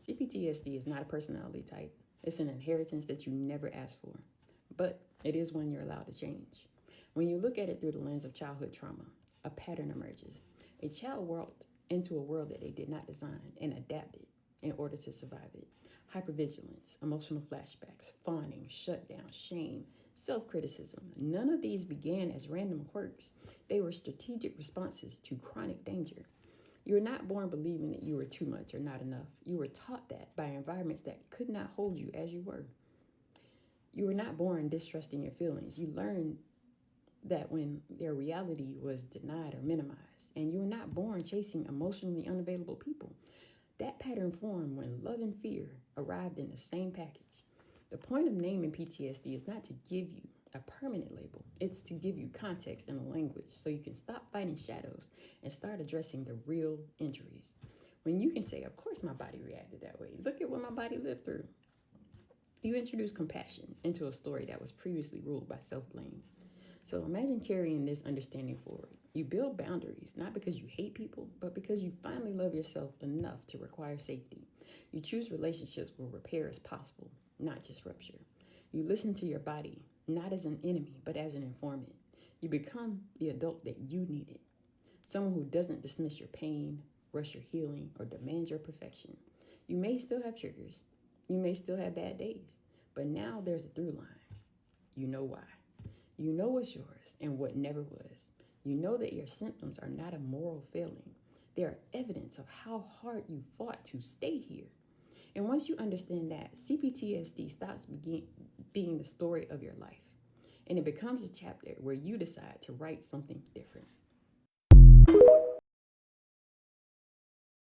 CPTSD is not a personality type. It's an inheritance that you never asked for, but it is one you're allowed to change. When you look at it through the lens of childhood trauma, a pattern emerges. A child walked into a world that they did not design and adapted in order to survive it. Hypervigilance, emotional flashbacks, fawning, shutdown, shame, self-criticism. None of these began as random quirks. They were strategic responses to chronic danger. You were not born believing that you were too much or not enough. You were taught that by environments that could not hold you as you were. You were not born distrusting your feelings. You learned that when their reality was denied or minimized. And you were not born chasing emotionally unavailable people. That pattern formed when love and fear arrived in the same package. The point of naming PTSD is not to give you a permanent label. It's to give you context and a language so you can stop fighting shadows and start addressing the real injuries. When you can say, of course my body reacted that way. Look at what my body lived through. You introduce compassion into a story that was previously ruled by self-blame. So imagine carrying this understanding forward. You build boundaries, not because you hate people, but because you finally love yourself enough to require safety. You choose relationships where repair is possible, not just rupture. You listen to your body, not as an enemy, but as an informant. You become the adult that you needed. Someone who doesn't dismiss your pain, rush your healing, or demand your perfection. You may still have triggers. You may still have bad days, but now there's a through line. You know why. You know what's yours and what never was. You know that your symptoms are not a moral failing. They are evidence of how hard you fought to stay here. And once you understand that, CPTSD stops being the story of your life, and it becomes a chapter where you decide to write something different.